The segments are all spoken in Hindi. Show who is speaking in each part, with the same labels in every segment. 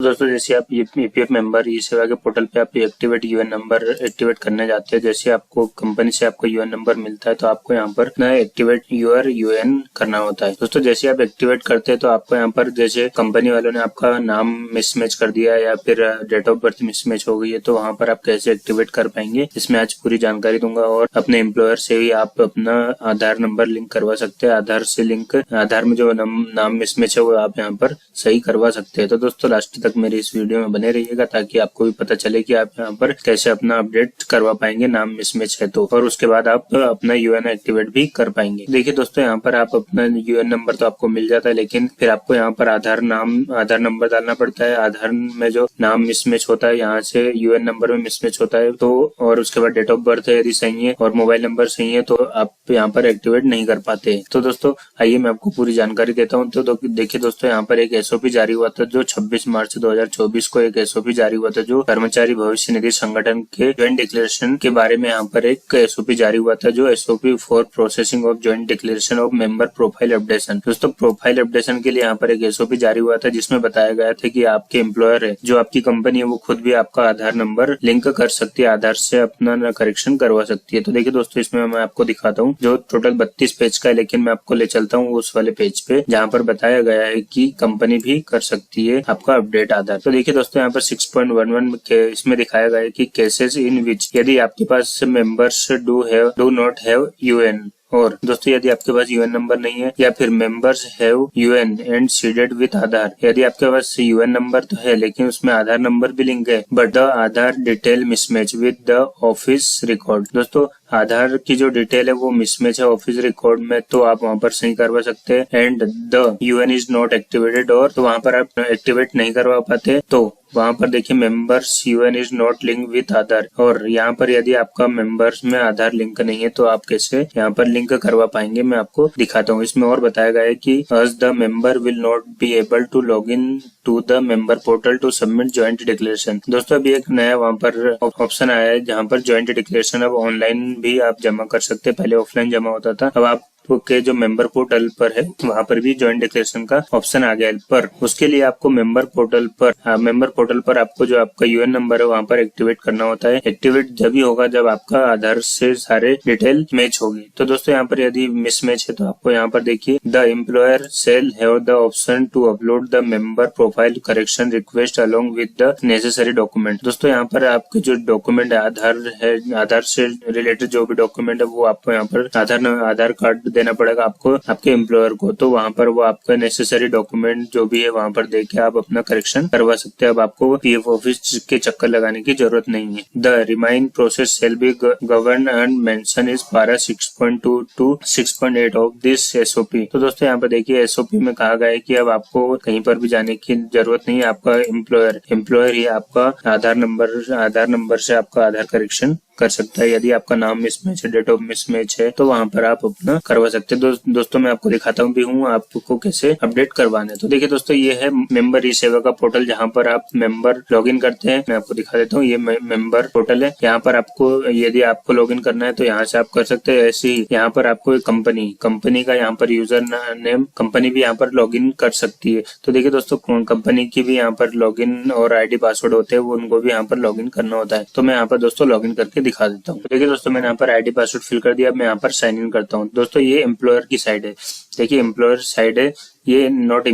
Speaker 1: दोस्तों जैसे आप ईपीएफ मेंबर ई सेवा के पोर्टल पे आप एक्टिवेट यूएन नंबर एक्टिवेट करने जाते हैं। जैसे आपको कंपनी से आपको यूएन नंबर मिलता है तो आपको यहाँ पर ना एक्टिवेट यूर यूएन करना होता है। दोस्तों जैसे आप एक्टिवेट करते हैं तो आपको यहाँ पर जैसे कंपनी वालों ने आपका नाम मिसमैच कर दिया या फिर डेट ऑफ बर्थ मिसमैच हो गई है तो वहाँ पर आप कैसे एक्टिवेट कर पाएंगे, इसमें आज पूरी जानकारी दूंगा। और अपने एम्प्लॉयर से भी आप अपना आधार नंबर लिंक करवा सकते हैं। आधार से लिंक, आधार में जो नाम मिसमैच है वो आप यहाँ पर सही करवा सकते हैं। तो दोस्तों लास्ट तक मेरी इस वीडियो में बने रहिएगा ताकि आपको भी पता चले कि आप यहाँ पर कैसे अपना अपडेट करवा पाएंगे नाम मिसमैच है तो, और उसके बाद आप अपना यूएन एक्टिवेट भी कर पाएंगे। देखिए दोस्तों यहाँ पर आप अपना यूएन नंबर तो आपको मिल जाता है, लेकिन फिर आपको यहाँ पर आधार नंबर डालना पड़ता है। आधार में जो नाम मिसमैच होता है यहाँ से यूएन नंबर में मिसमैच होता है तो, और उसके बाद डेट ऑफ बर्थ है यदि सही है और मोबाइल नंबर सही है तो आप यहाँ पर एक्टिवेट नहीं कर पाते। तो दोस्तों आइए मैं आपको पूरी जानकारी देता हूँ। तो देखिए दोस्तों यहाँ पर एक एसओपी जारी हुआ था जो 26 मार्च 2024 को एक एसओपी जारी हुआ था जो कर्मचारी भविष्य निधि संगठन के ज्वाइंट डिक्लेरेशन के बारे में यहाँ पर एक एसओपी जारी हुआ था जो SOP for processing of joint declaration of member profile updation. दोस्तों प्रोफाइल अपडेशन के लिए यहाँ पर एक एसओपी जारी हुआ था जिसमें बताया गया था कि आपके एम्प्लॉयर है जो आपकी कंपनी है वो खुद भी आपका आधार नंबर लिंक कर सकती है, आधार से अपना करेक्शन करवा सकती है। तो देखिए दोस्तों इसमें मैं आपको दिखाता हूँ जो टोटल 32 पेज का है, लेकिन मैं आपको ले चलता हूँ उस वाले पेज पे जहाँ पर बताया गया है कि कंपनी भी कर सकती है आपका अपडेट आधार। तो देखिए दोस्तों यहाँ पर 6.11 के इसमें दिखाया गया है कि केसेस इन विच यदि आपके पास members do not have UAN, और दोस्तों यदि आपके पास यूएन नंबर नहीं है या फिर members have UAN and seeded with Aadhaar, यदि आपके पास यूएन नंबर तो है लेकिन उसमें आधार नंबर भी लिंक है but the Aadhaar detail mismatch with the office record. दोस्तों आधार की जो डिटेल है वो मिसमैच है ऑफिस रिकॉर्ड में तो आप वहां पर सही करवा सकते हैं। And the UN is not activated, और तो वहां पर आप एक्टिवेट नहीं करवा पाते तो वहां पर देखिए members UAN is not link with Aadhaar, और यहाँ पर यदि आपका मेंबर्स में आधार लिंक नहीं है तो आप कैसे यहाँ पर लिंक करवा पाएंगे मैं आपको दिखाता हूँ। इसमें और बताया गया है कि as the member will not be able to log in to the member portal to submit joint declaration। दोस्तों अभी एक नया वहाँ पर ऑप्शन आया है जहाँ पर ज्वाइंट डिक्लेरेशन अब ऑनलाइन भी आप जमा कर सकते हैं। पहले ऑफलाइन जमा होता था, अब आप के जो मेंबर पोर्टल पर है वहां पर भी ज्वाइंट डिक्लेरेशन का ऑप्शन आ गया है। पर उसके लिए आपको मेंबर पोर्टल पर आपको जो आपका यूएन नंबर है वहां पर एक्टिवेट करना होता है। एक्टिवेट जब ही होगा जब आपका आधार से सारे डिटेल मैच होगी। तो दोस्तों यहाँ पर यदि मिसमैच है तो आपको यहाँ पर देखिए the employer shall have the option to upload the member profile correction request along with the necessary document. दोस्तों यहाँ पर आपके जो डॉक्यूमेंट है आधार से रिलेटेड जो भी डॉक्यूमेंट है वो आपको यहाँ पर आधार कार्ड देना पड़ेगा आपको आपके एम्प्लॉयर को, तो वहां पर वो आपका नेसेसरी डॉक्यूमेंट जो भी है वहां पर देके आप अपना करेक्शन करवा सकते हैं। अब आपको पीएफ ऑफिस के चक्कर लगाने की जरूरत नहीं है। The remain process shall be govern and mention is पारा 6.2 to 6.8 ऑफ दिस एसओपी। तो दोस्तों यहाँ पर देखिए एसओपी में कहा गया है कि अब आपको कहीं पर भी जाने की जरूरत नहीं है। आपका एम्प्लॉयर ही आपका आधार नंबर से आपका आधार करेक्शन कर सकता है। यदि आपका नाम मिसमैच है, डेट ऑफ मिसमैच है तो वहां पर आप अपना करवा सकते हैं। दोस्तों मैं आपको दिखाता हूँ भी हूँ आपको कैसे अपडेट करवाने। तो देखिए दोस्तों ये है मेंबर ई सेवा का पोर्टल जहाँ पर आप मेंबर लॉगिन करते हैं। मैं आपको दिखा देता हूँ, ये मेंबर पोर्टल है। यहाँ पर आपको यदि आपको लॉगिन करना है तो यहाँ से आप कर सकते हैं। ऐसे ही यहाँ पर आपको एक कंपनी का यहाँ पर यूजर नेम कंपनी भी यहाँ पर लॉगिन कर सकती है। तो देखिए दोस्तों कंपनी की भी यहाँ पर लॉगिन और आईडी पासवर्ड होते हैं वो उनको भी यहाँ पर लॉगिन करना होता है। तो मैं यहाँ पर दोस्तों लॉगिन करके दिखा देता हूँ। देखिए दोस्तों मैंने यहाँ पर आईडी पासवर्ड फिल कर दिया। अब मैं यहाँ पर साइन इन करता हूँ। दोस्तों ये एम्प्लॉयर की साइड है, देखिए एम्प्लॉयर साइड है, ये नॉट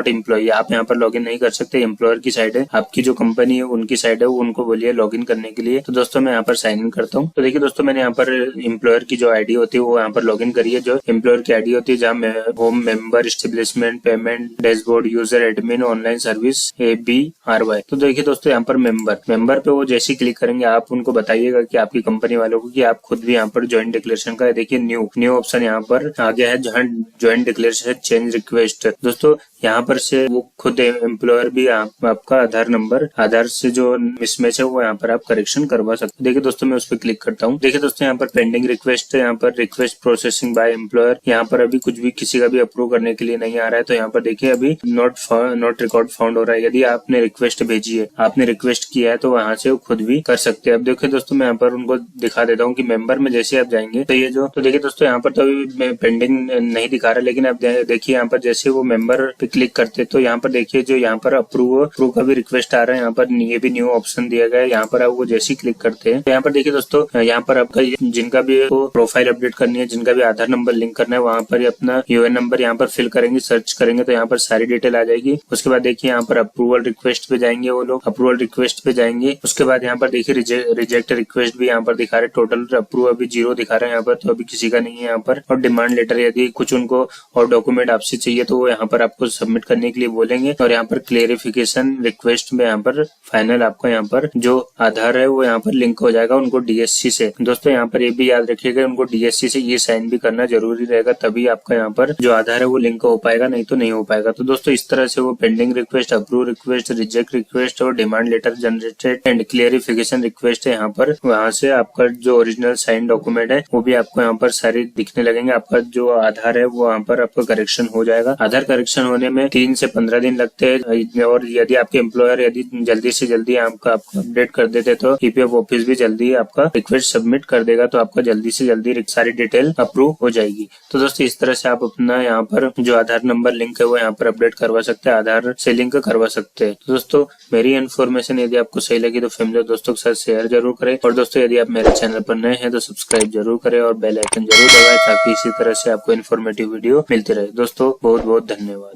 Speaker 1: एम्प्लॉय, आप यहाँ पर लॉगिन नहीं कर सकते। एम्प्लॉयर की साइड है, आपकी जो कंपनी है उनकी साइड है, उनको बोलिए लॉगिन करने के लिए। तो दोस्तों मैं यहाँ पर साइन इन करता हूँ। तो देखिए दोस्तों मैंने यहाँ पर एम्प्लॉयर की जो आईडी होती है वो यहाँ पर लॉगिन करी है। जो एम्प्लॉयर की आईडी होती है जहाँ home member establishment payment dashboard user admin online service ABRY। तो देखिए दोस्तों यहाँ पर मेंबर पे वो जैसे क्लिक करेंगे आप उनको बताइएगा कि आपकी कंपनी वालों को कि आप खुद भी यहाँ पर ज्वाइंट डिक्लेरेशन का देखिए न्यू ऑप्शन यहाँ पर आ गया है जहाँ ज्वाइंट डिक्लेरेशन चेंज रिक्वेस्ट। दोस्तों यहाँ पर से वो खुद एम्प्लॉयर भी आपका आधार से जो मिसमैच है वो यहाँ पर आप करेक्शन करवा सकते हैं। देखिए दोस्तों मैं उस पर क्लिक करता हूँ। देखिए दोस्तों यहाँ पर पेंडिंग रिक्वेस्ट है, यहाँ पर रिक्वेस्ट प्रोसेसिंग बाय एम्प्लॉयर, यहाँ पर अभी कुछ भी किसी का भी अप्रूव करने के लिए नहीं आ रहा है। तो यहाँ पर देखिए अभी नॉट रिकॉर्ड फाउंड हो रहा है। यदि आपने रिक्वेस्ट भेजी है, आपने रिक्वेस्ट किया है तो वहां से वो खुद भी कर सकते हैं। अब देखिए दोस्तों मैं यहाँ पर उनको दिखा देता हूँ कि मेंबर में जैसे आप जाएंगे तो ये जो तो देखिए दोस्तों यहाँ पर तो अभी पेंडिंग नहीं दिखा रहा, लेकिन आप देखिए यहाँ पर जैसे वो मेंबर पे क्लिक करते तो यहाँ पर देखिए जो यहाँ पर अप्रूव का भी रिक्वेस्ट आ रहा है, यहाँ पर ये भी न्यू ऑप्शन दिया गया है। यहाँ पर आप वो जैसे ही क्लिक करते हैं तो यहाँ पर देखिए दोस्तों, यहाँ पर आपका जिनका भी प्रोफाइल अपडेट करनी है, जिनका भी आधार नंबर लिंक करना है, वहाँ पर अपना यूएन नंबर यहाँ पर फिल करेंगे, सर्च करेंगे तो यहाँ पर सारी डिटेल आ जाएगी। उसके बाद देखिए यहाँ पर अप्रूवल रिक्वेस्ट पे जाएंगे, वो लोग अप्रूवल रिक्वेस्ट पे जाएंगे। उसके बाद यहाँ पर देखिए रिजेक्ट रिक्वेस्ट भी यहाँ पर दिखा रहे, टोटल अप्रूव अभी 0 दिखा रहा है यहाँ पर, तो अभी किसी का नहीं है यहाँ पर। और डिमांड लेटर यदि कुछ उनको और डॉक्यूमेंट आपसे चाहिए तो वो यहाँ पर आपको सबमिट करने के लिए बोलेंगे। और यहाँ पर क्लेरिफिकेशन रिक्वेस्ट में यहाँ पर फाइनल आपको यहाँ पर जो आधार है वो यहाँ पर लिंक हो जाएगा उनको डीएससी से। दोस्तों यहाँ पर ये भी याद रखिएगा, उनको डीएससी से ये साइन भी करना जरूरी रहेगा, तभी आपका यहाँ पर जो आधार है वो लिंक हो पाएगा, नहीं तो नहीं हो पाएगा। तो दोस्तों इस तरह से वो pending request, approve request, reject request और demand letter generated and clarification request है यहाँ पर, वहां से आपका जो ओरिजिनल साइन डॉक्यूमेंट है वो भी आपको यहाँ पर सारे दिखने लगेंगे। आपका जो आधार है वो यहाँ पर आपका करेक्शन हो जाएगा। आधार करेक्शन होने में 3 से 15 दिन लगते हैं, और यदि आपके एम्प्लॉयर यदि जल्दी से जल्दी आपका अपडेट कर देते तो ईपीएफ ऑफिस भी जल्दी आपका रिक्वेस्ट सबमिट कर देगा, तो आपका जल्दी से जल्दी सारी डिटेल अप्रूव हो जाएगी। तो दोस्तों इस तरह से आप अपना यहाँ पर जो आधार नंबर लिंक है वो यहाँ पर अपडेट करवा सकते हैं, आधार से लिंक करवा सकते हैं। तो दोस्तों मेरी इन्फॉर्मेशन यदि आपको सही लगी तो फैमिली और दोस्तों के साथ शेयर जरूर करें, और दोस्तों यदि आप मेरे चैनल पर नए हैं तो सब्सक्राइब जरूर करें और बेल आइकन जरूर दबाएं, ताकि इसी तरह से आपको इन्फॉर्मेटिव वीडियो मिलती रहे। दोस्तों बहुत बहुत धन्यवाद।